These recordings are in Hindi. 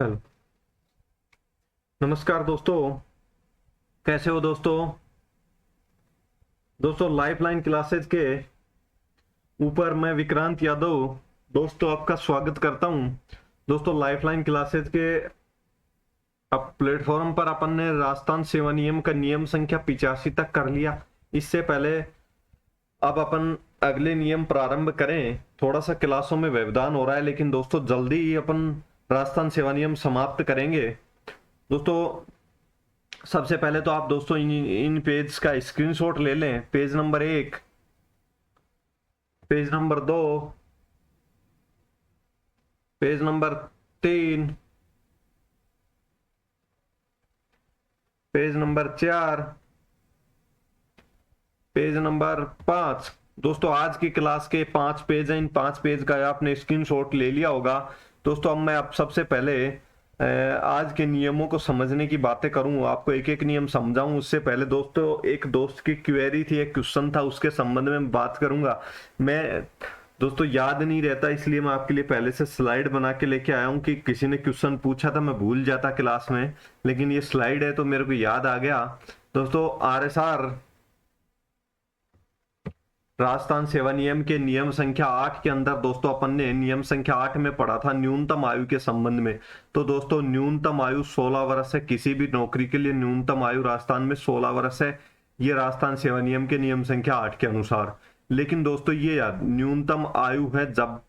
चलो। नमस्कार दोस्तों, कैसे हो दोस्तों लाइफलाइन क्लासेज के ऊपर मैं विक्रांत यादव दोस्तों आपका स्वागत करता हूं। दोस्तों लाइफलाइन क्लासेज के अब प्लेटफॉर्म पर अपन ने राजस्थान सेवा नियम का नियम संख्या 85 तक कर लिया। इससे पहले अब अपन अगले नियम प्रारंभ करें। थोड़ा सा क्लासों में व्यवधान हो रहा है, लेकिन दोस्तों जल्दी ही अपन राजस्थान सेवा नियम समाप्त करेंगे। दोस्तों सबसे पहले तो आप दोस्तों इन पेज का स्क्रीनशॉट ले लें। Page number 1, page number 2, page number 3, page number 4, page number 5। दोस्तों आज की क्लास के 5 पेज हैं। इन 5 पेज का आपने स्क्रीनशॉट ले लिया होगा। दोस्तों अब मैं आप सबसे पहले आज के नियमों को समझने की बातें करूं, आपको एक एक नियम समझाऊं। उससे पहले दोस्तों एक दोस्त की क्वेरी थी, एक क्वेश्चन था, उसके संबंध में बात करूंगा। मैं दोस्तों याद नहीं रहता, इसलिए मैं आपके लिए पहले से स्लाइड बना के लेके आया हूं कि किसी ने क्वेश्चन पूछा था, मैं भूल जाता क्लास में, लेकिन ये स्लाइड है तो मेरे को याद आ गया। दोस्तों आरएसआर राजस्थान सेवा नियम के नियम संख्या 8 के अंदर दोस्तों अपन ने नियम संख्या 8 में पढ़ा था न्यूनतम आयु के संबंध में। तो दोस्तों न्यूनतम आयु 16 वर्ष है। किसी भी नौकरी के लिए न्यूनतम आयु राजस्थान में 16 वर्ष है, ये राजस्थान सेवा नियम के नियम संख्या 8 के अनुसार। लेकिन दोस्तों ये याद, न्यूनतम आयु है जब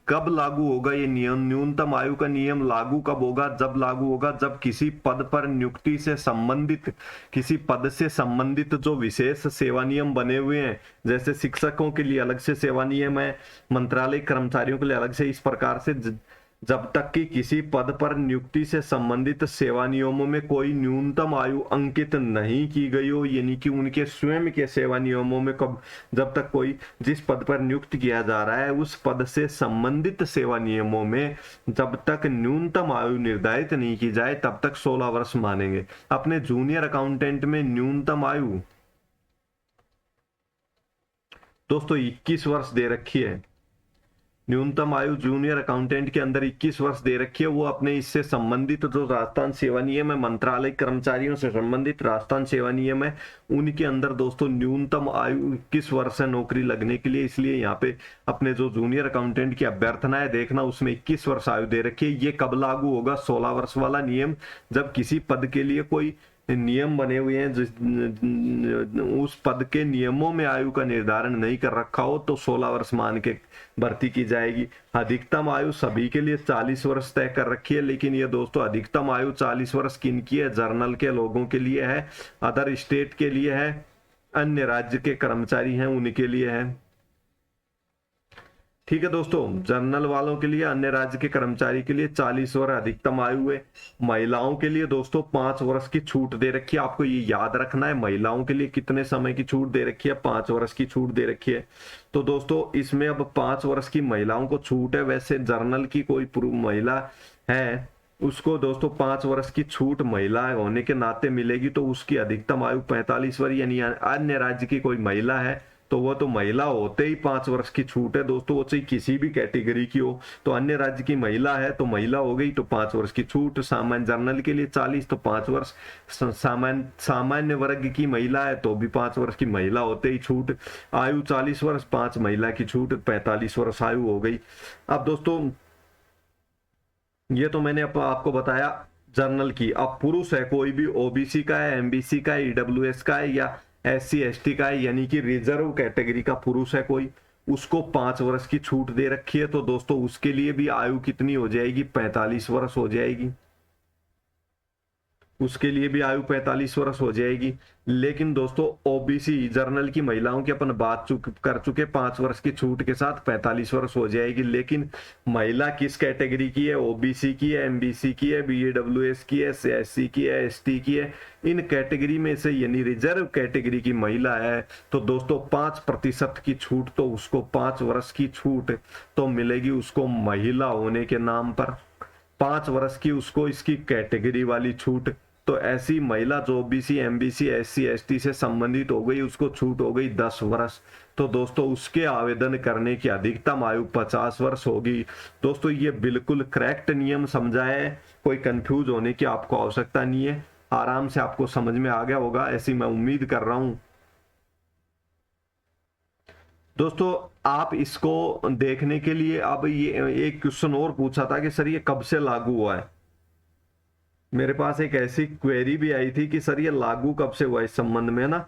कब लागू होगा ये नियम। न्यूनतम आयु का नियम लागू कब होगा? जब लागू होगा जब किसी पद पर नियुक्ति से संबंधित, किसी पद से संबंधित जो विशेष सेवा नियम बने हुए हैं, जैसे शिक्षकों के लिए अलग से सेवा नियम है, मंत्रालय कर्मचारियों के लिए अलग से, इस प्रकार से जब तक कि किसी पद पर नियुक्ति से संबंधित सेवा नियमों में कोई न्यूनतम आयु अंकित नहीं की गई हो, यानी कि उनके स्वयं के सेवा नियमों में कब, जब तक कोई जिस पद पर नियुक्त किया जा रहा है उस पद से संबंधित सेवा नियमों में जब तक न्यूनतम आयु निर्धारित नहीं की जाए तब तक 16 वर्ष मानेंगे। अपने जूनियर अकाउंटेंट में न्यूनतम आयु दोस्तों 21 वर्ष दे रखी है। न्यूनतम आयु जूनियर अकाउंटेंट के अंदर 21 वर्ष दे रखी है। वो अपने इससे संबंधित जो राजस्थान सेवा नियम है, मंत्रालय कर्मचारियों से संबंधित राजस्थान सेवा नियम है, उनके अंदर दोस्तों न्यूनतम आयु 21 वर्ष है नौकरी लगने के लिए। इसलिए यहाँ पे अपने जो जूनियर अकाउंटेंट की अभ्यर्थना है देखना, उसमें 21 वर्ष आयु दे रखी है। ये कब लागू होगा? 16 वर्ष वाला नियम जब किसी पद के लिए कोई नियम बने हुए हैं जिस उस पद के नियमों में आयु का निर्धारण नहीं कर रखा हो तो 16 वर्ष मान के भर्ती की जाएगी। अधिकतम आयु सभी के लिए 40 वर्ष तय कर रखी है, लेकिन ये दोस्तों अधिकतम आयु 40 वर्ष किनकी है? जर्नल के लोगों के लिए है, अदर स्टेट के लिए है, अन्य राज्य के कर्मचारी हैं उनके लिए है। ठीक है दोस्तों, जनरल वालों के लिए, अन्य राज्य के कर्मचारी के लिए 40 वर्ष अधिकतम आयु है। महिलाओं के लिए दोस्तों 5 वर्ष की छूट दे रखी है। आपको ये याद रखना है, महिलाओं के लिए कितने समय की छूट दे रखी है? 5 वर्ष की छूट दे रखी है। तो दोस्तों इसमें अब 5 वर्ष की महिलाओं को छूट है। वैसे जर्नल की कोई महिला है उसको दोस्तों 5 वर्ष की छूट महिला होने के नाते मिलेगी, तो उसकी अधिकतम आयु 45 वर्ष, यानी अन्य राज्य की कोई महिला है तो वो तो महिला होते ही 5 वर्ष की छूट है दोस्तों। वो चाहे किसी भी कैटेगरी की हो, तो अन्य राज्य की महिला है तो महिला हो गई तो 5 वर्ष की छूट। सामान्य जर्नल के लिए 40 तो 5 वर्ष। सामान्य वर्ग की महिला है तो भी 5 वर्ष की महिला होते ही छूट। आयु 40 वर्ष, 5 महिला की छूट, 45 वर्ष आयु हो गई। अब दोस्तों ये तो मैंने आपको बताया जर्नल की। अब पुरुष है, कोई भी ओबीसी का है, एमबीसी का है, ईडब्ल्यूएस का है या एससी एसटी का है, यानी कि रिजर्व कैटेगरी का पुरुष है कोई, उसको 5 वर्ष की छूट दे रखी है। तो दोस्तों उसके लिए भी आयु कितनी हो जाएगी? 45 वर्ष हो जाएगी। उसके लिए भी आयु 45 वर्ष हो जाएगी। लेकिन दोस्तों ओबीसी जर्नल की महिलाओं की अपन बात कर चुके, 5 वर्ष की छूट के साथ 45 वर्ष हो जाएगी। लेकिन महिला किस कैटेगरी की है? ओबीसी की है, एमबीसी की है, बीएडब्ल्यूएस की है, एससी की है, एसटी की है। इन कैटेगरी में से यानी रिजर्व कैटेगरी की महिला है तो दोस्तों 5% की छूट, तो उसको 5 वर्ष की छूट तो मिलेगी उसको महिला होने के नाम पर। 5 वर्ष की उसको इसकी कैटेगरी वाली छूट तो ऐसी महिला जो ओबीसी, एमबीसी, एससी, एसटी से संबंधित हो गई, उसको छूट हो गई 10 वर्ष। तो दोस्तों उसके आवेदन करने की अधिकतम आयु 50 वर्ष होगी। दोस्तों ये बिल्कुल करेक्ट नियम समझा है, कोई कंफ्यूज होने की आपको आवश्यकता नहीं है, आराम से आपको समझ में आ गया होगा, ऐसी मैं उम्मीद कर रहा हूं। दोस्तों आप इसको देखने के लिए, अब ये एक क्वेश्चन और पूछा था कि सर ये कब से लागू हुआ है। मेरे पास एक ऐसी क्वेरी भी आई थी कि सर ये लागू कब से हुआ, इस संबंध में ना।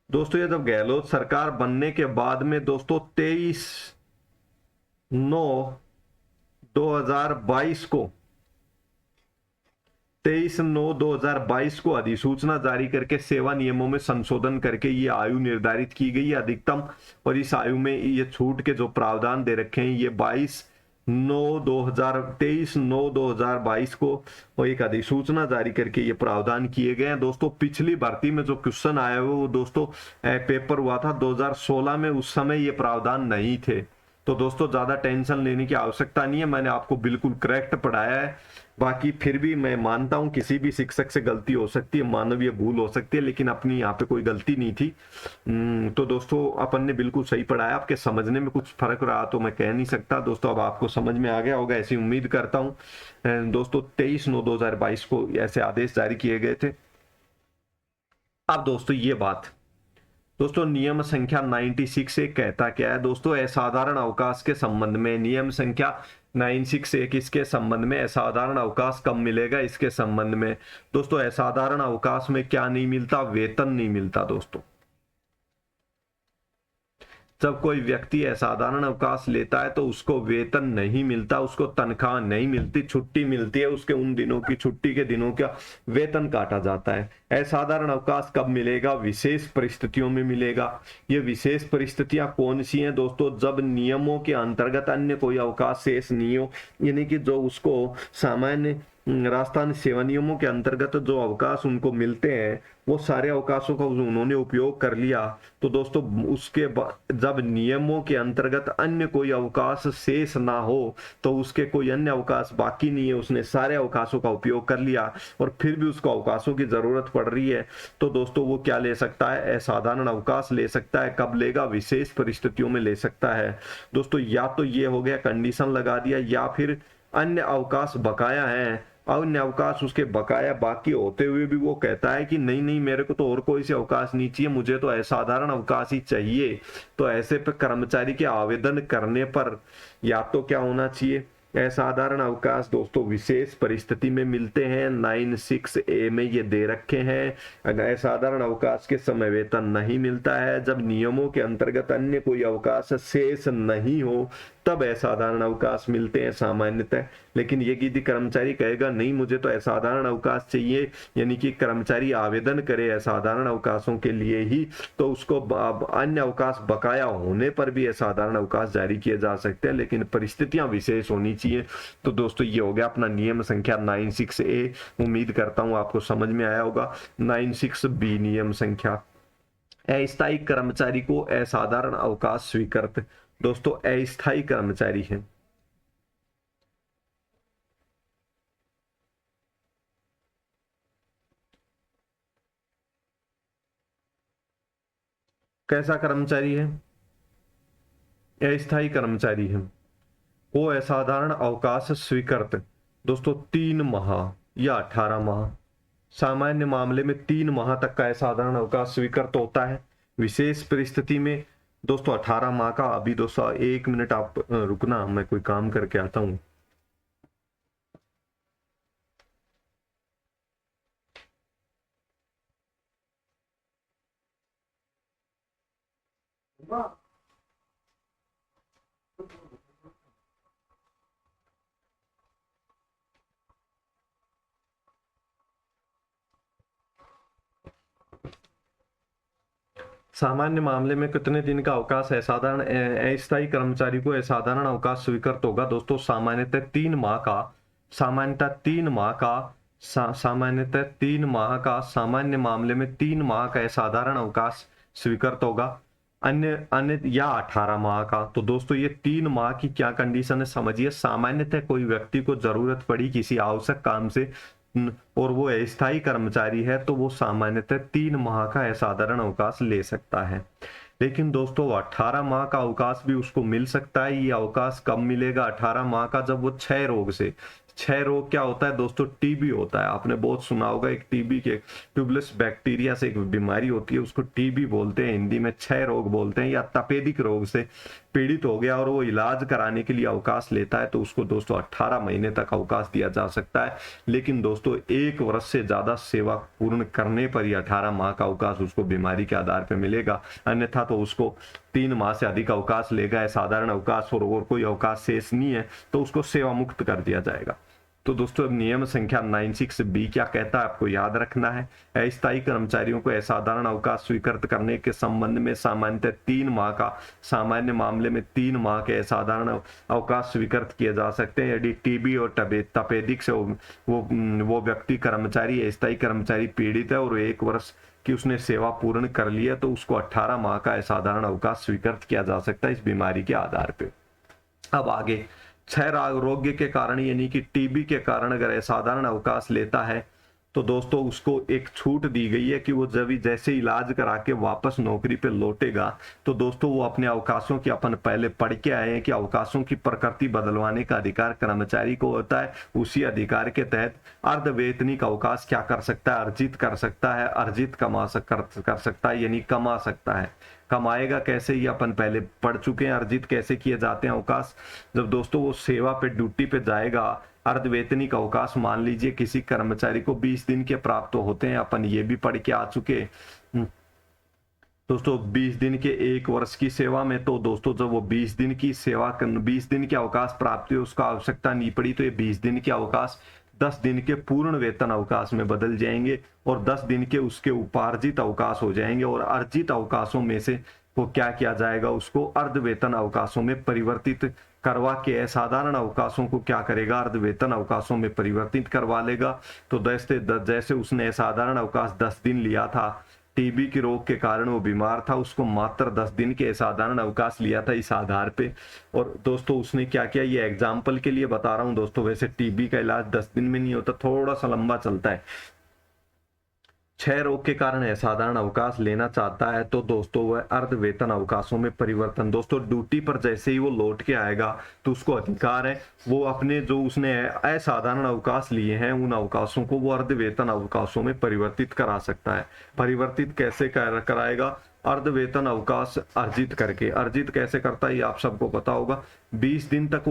दोस्तों ये जब गहलोत सरकार बनने के बाद में दोस्तों 23/9/2022 को 23/9/2022 को अधिसूचना जारी करके सेवा नियमों में संशोधन करके ये आयु निर्धारित की गई है अधिकतम, और इस आयु में ये छूट के जो प्रावधान दे रखे हैं ये 23/9/2022 को और एक अधिसूचना जारी करके ये प्रावधान किए गए हैं। दोस्तों पिछली भर्ती में जो क्वेश्चन आया हुआ वो दोस्तों पेपर हुआ था 2016 में, उस समय ये प्रावधान नहीं थे। तो दोस्तों ज्यादा टेंशन लेने की आवश्यकता नहीं है, मैंने आपको बिल्कुल करेक्ट पढ़ाया है। बाकी फिर भी मैं मानता हूं किसी भी शिक्षक से गलती हो सकती है, मानवीय भूल हो सकती है, लेकिन अपनी यहाँ पे कोई गलती नहीं थी। तो दोस्तों अपन ने बिल्कुल सही पढ़ाया, आपके समझने में कुछ फर्क रहा तो मैं कह नहीं सकता। दोस्तों अब आपको समझ में आ गया होगा ऐसी उम्मीद करता हूँ। दोस्तों 23/9/2022 को ऐसे आदेश जारी किए गए थे। अब दोस्तों ये बात, दोस्तों नियम संख्या 96 कहता क्या है। दोस्तों असाधारण अवकाश के संबंध में नियम संख्या 961 इसके संबंध में, असाधारण अवकाश कब मिलेगा इसके संबंध में। दोस्तों असाधारण अवकाश में क्या नहीं मिलता, वेतन नहीं मिलता। दोस्तों जब कोई व्यक्ति असाधारण अवकाश लेता है तो उसको वेतन नहीं मिलता, उसको तनख्वाह नहीं मिलती, छुट्टी मिलती है, उसके उन दिनों की छुट्टी के दिनों का वेतन काटा जाता है। असाधारण अवकाश कब मिलेगा, विशेष परिस्थितियों में मिलेगा। ये विशेष परिस्थितियां कौन सी हैं दोस्तों, जब नियमों के अंतर्गत अन्य कोई अवकाश शेष नहीं हो, यानी कि जो उसको सामान्य राजस्थान सेवा नियमों के अंतर्गत जो अवकाश उनको मिलते हैं वो सारे अवकाशों का उन्होंने उपयोग कर लिया। तो दोस्तों उसके बाद जब नियमों के अंतर्गत अन्य कोई अवकाश शेष ना हो तो उसके कोई अन्य अवकाश बाकी नहीं है, उसने सारे अवकाशों का उपयोग कर लिया और फिर भी उसको अवकाशों की जरूरत पड़ रही है, तो दोस्तों वो क्या ले सकता है, असाधारण अवकाश ले सकता है। कब लेगा, विशेष परिस्थितियों में ले सकता है। दोस्तों या तो ये हो गया कंडीशन लगा दिया, या फिर अन्य अवकाश बकाया है, अन्य अवकाश उसके बकाया बाकी होते हुए भी वो कहता है कि नहीं नहीं मेरे को तो और कोई से अवकाश नहीं चाहिए, मुझे तो असाधारण अवकाश ही चाहिए। तो ऐसे पे कर्मचारी के आवेदन करने पर या तो क्या होना चाहिए, असाधारण अवकाश दोस्तों विशेष परिस्थिति में मिलते हैं, 96A में ये दे रखे हैं। अगर असाधारण अवकाश के समय वेतन नहीं मिलता है, जब नियमों के अंतर्गत अन्य कोई अवकाश शेष नहीं हो तब असाधारण अवकाश मिलते हैं सामान्यतः। लेकिन ये यदि कर्मचारी कहेगा नहीं मुझे तो असाधारण अवकाश चाहिए, यानी कि कर्मचारी आवेदन करे असाधारण अवकाशों के लिए ही, तो उसको अन्य अवकाश बकाया होने पर भी असाधारण अवकाश जारी किए जा सकते हैं, लेकिन परिस्थितियां विशेष होनी चाहिए। तो दोस्तों ये हो गया अपना नियम संख्या 96A। उम्मीद करता हूं आपको समझ में आया होगा। 96B नियम संख्या, अस्थायी कर्मचारी को असाधारण अवकाश स्वीकृत। दोस्तों अस्थायी कर्मचारी है, कैसा कर्मचारी है, अस्थायी कर्मचारी है, वो असाधारण अवकाश स्वीकृत। दोस्तों 3 माह या 18 माह, सामान्य मामले में 3 माह तक का असाधारण अवकाश स्वीकृत होता है। विशेष परिस्थिति में दोस्तों 18 माह का। अभी दोस्तों 1 मिनट आप रुकना, मैं कोई काम करके आता हूं। सामान्य मामले में कितने दिन का अवकाश है, साधारण अस्थायी कर्मचारी को असाधारण अवकाश स्वीकृत होगा। दोस्तों सामान्यतः 3 माह का, सामान्यतः 3 माह का, सामान्यतः 3 माह का, सामान्य मामले में 3 माह का असाधारण अवकाश स्वीकृत होगा। अन्य अन्य या 18 माह का। तो दोस्तों ये 3 माह की क्या कंडीशन है समझिए। सामान्यतः कोई व्यक्ति को जरूरत पड़ी किसी आवश्यक काम से और वो अस्थायी कर्मचारी है तो वो सामान्यतः 3 माह का असाधारण अवकाश ले सकता है। लेकिन दोस्तों 18 माह का अवकाश भी उसको मिल सकता है। ये अवकाश कब मिलेगा 18 माह का, जब वो क्षय रोग से, क्षय रोग क्या होता है दोस्तों, टीबी होता है। आपने बहुत सुना होगा, एक टीबी के ट्यूबलेस बैक्टीरिया से एक बीमारी होती है, उसको टीबी बोलते हैं, हिंदी में क्षय रोग बोलते हैं, या तपेदिक रोग से पीड़ित हो गया और वो इलाज कराने के लिए अवकाश लेता है तो उसको दोस्तों 18 महीने तक अवकाश दिया जा सकता है। लेकिन दोस्तों 1 वर्ष से ज्यादा सेवा पूर्ण करने पर ही 18 माह का अवकाश उसको बीमारी के आधार पर मिलेगा, अन्यथा तो उसको 3 माह से अधिक अवकाश लेगा, साधारण अवकाश और कोई अवकाश शेष नहीं है तो उसको सेवा मुक्त कर दिया जाएगा। तो दोस्तों नियम संख्या 96B क्या कहता है आपको याद रखना है। अस्थायी कर्मचारियों को असाधारण अवकाश स्वीकृत करने के संबंध में सामान्यतः 3 माह का, सामान्य मामले में 3 माह के असाधारण अवकाश स्वीकृत किए जा सकते हैं यदि टीबी और तपेदिक से वो व्यक्ति कर्मचारी, अस्थायी कर्मचारी पीड़ित है और 1 वर्ष कि उसने सेवा पूर्ण कर ली है तो उसको 18 माह का असाधारण अवकाश स्वीकृत किया जा सकता है इस बीमारी के आधार पे। अब आगे क्षय रोग के कारण यानी कि टीबी के कारण अगर असाधारण अवकाश लेता है तो दोस्तों उसको एक छूट दी गई है कि वो जब जैसे इलाज करा के वापस नौकरी पे लौटेगा तो दोस्तों वो अपने अवकाशों की, अपन पहले पढ़ के आए हैं कि अवकाशों की प्रकृति बदलवाने का अधिकार कर्मचारी को होता है। उसी अधिकार के तहत अर्धवेतनिक अवकाश क्या कर सकता है, अर्जित कर सकता है, अर्जित कर सकता है यानी कमा सकता है। कमाएगा कैसे ये अपन पहले पढ़ चुके हैं। अर्जित कैसे किए जाते हैं अवकाश, जब दोस्तों वो सेवा पे ड्यूटी पे जाएगा। अर्धवेतनिक अवकाश मान लीजिए किसी कर्मचारी को 20 दिन के प्राप्त होते हैं, अपन ये भी पढ़ के आ चुके दोस्तों 20 दिन के 1 वर्ष की सेवा में। तो दोस्तों जब वो 20 दिन की सेवा 20 दिन के अवकाश प्राप्त हुए उसका आवश्यकता नहीं पड़ी तो ये 20 दिन के अवकाश 10 दिन के पूर्ण वेतन अवकाश में बदल जाएंगे और 10 दिन के उसके उपार्जित अवकाश हो जाएंगे और अर्जित अवकाशों में से वो क्या किया जाएगा, उसको अर्धवेतन अवकाशों में परिवर्तित करवा के असाधारण अवकाशों को क्या करेगा, अर्धवेतन अवकाशों में परिवर्तित करवा लेगा। तो जैसे उसने असाधारण अवकाश 10 दिन लिया था, टीबी के रोग के कारण वो बीमार था, उसको मात्र 10 दिन के असाधारण अवकाश लिया था इस आधार पे। और दोस्तों उसने क्या किया, ये एग्जाम्पल के लिए बता रहा हूं दोस्तों, वैसे टीबी का इलाज 10 दिन में नहीं होता, थोड़ा सा लंबा चलता है। क्षय रोग के कारण असाधारण अवकाश लेना चाहता है तो दोस्तों वह अर्धवेतन अवकाशों में परिवर्तन, दोस्तों ड्यूटी पर जैसे ही वो लौट के आएगा तो उसको अधिकार है वो अपने जो उसने असाधारण अवकाश लिए हैं उन अवकाशों को वो अर्धवेतन अवकाशों में परिवर्तित करा सकता है। परिवर्तित कैसे कराएगा, अर्धवेतन अवकाश अर्जित करके। अर्जित कैसे करता है ये आप सबको पता होगा। 20 दिन तक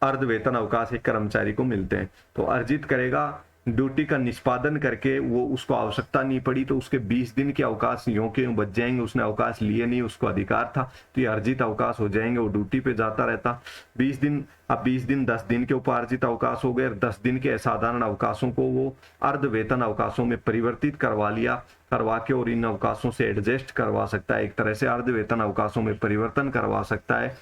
अर्धवेतन अवकाश एक कर्मचारी को मिलते हैं तो अर्जित करेगा, ड्यूटी का निष्पादन करके वो उसको आवश्यकता नहीं पड़ी तो उसके 20 दिन के अवकाश यूं के यूं बच जाएंगे, उसने अवकाश लिए नहीं, उसको अधिकार था तो ये अर्जित अवकाश हो जाएंगे, वो ड्यूटी पे जाता रहता 20 दिन। अब 20 दिन 10 दिन के उपार्जित अवकाश हो गए, 10 दिन के असाधारण अवकाशों को वो अर्धवेतन अवकाशों में परिवर्तित करवा के और इन अवकाशों से एडजस्ट करवा सकता है, एक तरह से अर्धवेतन अवकाशों में परिवर्तन करवा सकता है।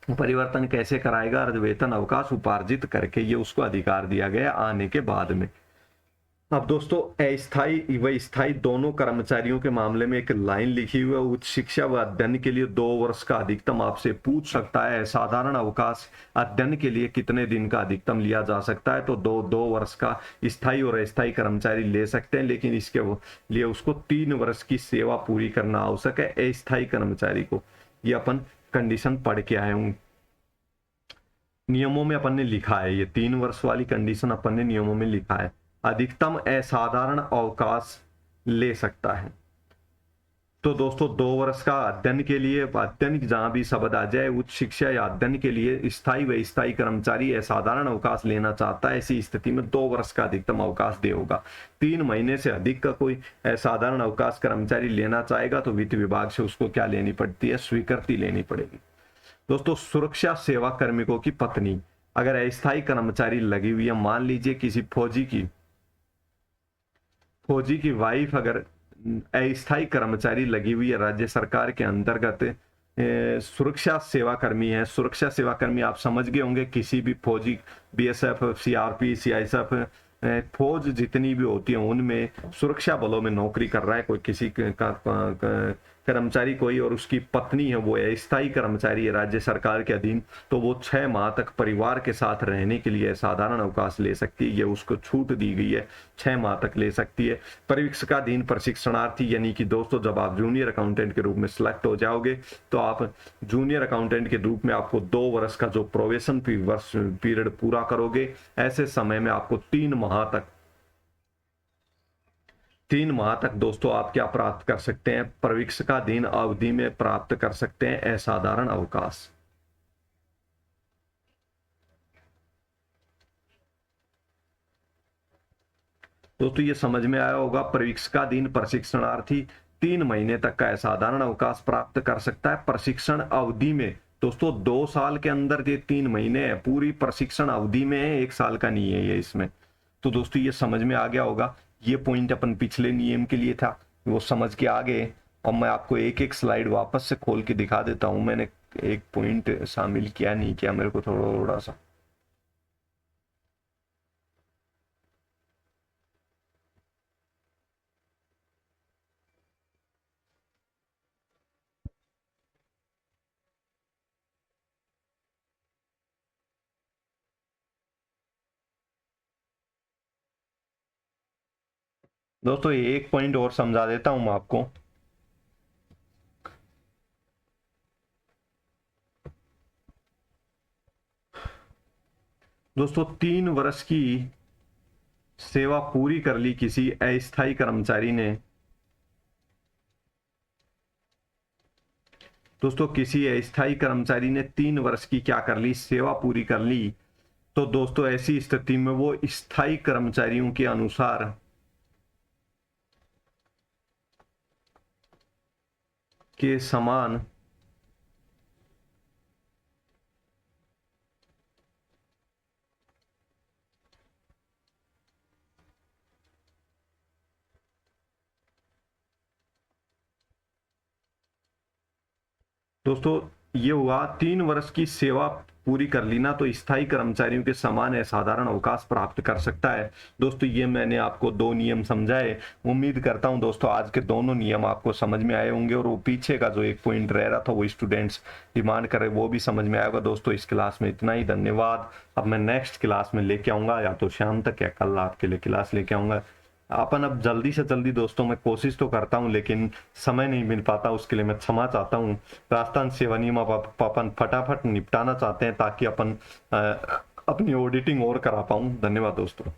परिवर्तन कैसे कराएगा, अर्धवेतन अवकाश उपार्जित करके, ये उसको अधिकार दिया गया आने के बाद में। अब दोस्तों अस्थायी व स्थायी दोनों कर्मचारियों के मामले में एक लाइन लिखी हुई है, उच्च शिक्षा व अध्ययन के लिए 2 वर्ष का अधिकतम आपसे पूछ सकता है। साधारण अवकाश अध्ययन के लिए कितने दिन का अधिकतम लिया जा सकता है, तो 2 वर्ष का स्थायी और अस्थायी कर्मचारी ले सकते हैं, लेकिन इसके लिए उसको 3 वर्ष की सेवा पूरी करना आवश्यक है अस्थायी कर्मचारी को। ये अपन कंडीशन पढ़ के आए हूं, नियमों में अपन ने लिखा है, ये 3 वर्ष वाली कंडीशन अपन ने नियमों में लिखा है। अधिकतम असाधारण अवकाश ले सकता है तो दोस्तों 2 वर्ष का अध्ययन के लिए, अध्ययन जहां भी शब्द आ जाए, उच्च शिक्षा या अध्ययन के लिए स्थायी व स्थायी कर्मचारी असाधारण अवकाश लेना चाहता है, ऐसी स्थिति में 2 वर्ष का अधिकतम अवकाश दे होगा। 3 महीने से अधिक का कोई असाधारण अवकाश कर्मचारी लेना चाहेगा तो वित्त विभाग से उसको क्या लेनी पड़ती है, स्वीकृति लेनी पड़ेगी। दोस्तों सुरक्षा सेवा कार्मिकों की पत्नी अगर अस्थायी कर्मचारी लगी हुई है, मान लीजिए किसी फौजी की वाइफ अगर अस्थायी कर्मचारी लगी हुई है राज्य सरकार के अंतर्गत, सुरक्षा सेवा कर्मी है। सुरक्षा सेवा कर्मी आप समझ गए होंगे, किसी भी फौजी, बीएसएफ, सीआरपी, सीआईएसएफ फौज जितनी भी होती है उनमें सुरक्षा बलों में नौकरी कर रहा है कोई किसी कर्मचारी कोई, और उसकी पत्नी है वो अस्थायी कर्मचारी है राज्य सरकार के अधीन, तो वो 6 माह तक परिवार के साथ रहने के लिए साधारण अवकाश ले सकती है। ये उसको छूट दी गई है, 6 माह तक ले सकती है। परिवीक्षाधीन प्रशिक्षणार्थी यानी कि दोस्तों जब आप जूनियर अकाउंटेंट के रूप में सिलेक्ट हो जाओगे तो आप जूनियर अकाउंटेंट के रूप में आपको 2 वर्ष का जो प्रोबेशन पीरियड पूरा करोगे, ऐसे समय में आपको 3 माह तक दोस्तों आप क्या प्राप्त कर सकते हैं, प्रवीक्षाधीन अवधि में प्राप्त कर सकते हैं असाधारण अवकाश। दोस्तों ये समझ में आया होगा, प्रवीक्षाधीन प्रशिक्षणार्थी 3 महीने तक का असाधारण अवकाश प्राप्त कर सकता है प्रशिक्षण अवधि में। दोस्तों 2 साल के अंदर ये 3 महीने है, पूरी प्रशिक्षण अवधि में है, 1 साल का नहीं है ये इसमें। तो दोस्तों ये समझ में आ गया होगा, ये पॉइंट अपन पिछले नियम के लिए था, वो समझ के आ गए। और मैं आपको एक एक स्लाइड वापस से खोल के दिखा देता हूं, मैंने एक पॉइंट शामिल किया नहीं किया, मेरे को थोड़ा सा दोस्तों एक पॉइंट और समझा देता हूं मैं आपको। दोस्तों 3 वर्ष की सेवा पूरी कर ली किसी अस्थायी कर्मचारी ने, दोस्तों किसी अस्थायी कर्मचारी ने 3 वर्ष की क्या कर ली, सेवा पूरी कर ली, तो दोस्तों ऐसी स्थिति में वो स्थायी कर्मचारियों के अनुसार के समान दोस्तों ये हुआ 3 वर्ष की सेवा पूरी कर ली ना, तो स्थायी कर्मचारियों के समान असाधारण अवकाश प्राप्त कर सकता है। दोस्तों ये मैंने आपको 2 नियम समझाए, उम्मीद करता हूं दोस्तों आज के दोनों नियम आपको समझ में आए होंगे, और वो पीछे का जो एक पॉइंट रह रहा था वो स्टूडेंट्स डिमांड करे वो भी समझ में आएगा। दोस्तों इस क्लास में इतना ही, धन्यवाद। अब मैं नेक्स्ट क्लास में लेके आऊंगा, या तो शाम तक या कल आपके लिए क्लास लेके आऊंगा। अपन अब जल्दी से जल्दी दोस्तों, मैं कोशिश तो करता हूं लेकिन समय नहीं मिल पाता, उसके लिए मैं क्षमा चाहता हूं। राजस्थान सेवा नियम अपन फटाफट निपटाना चाहते हैं ताकि अपन अपनी ऑडिटिंग और करा पाऊं। धन्यवाद दोस्तों।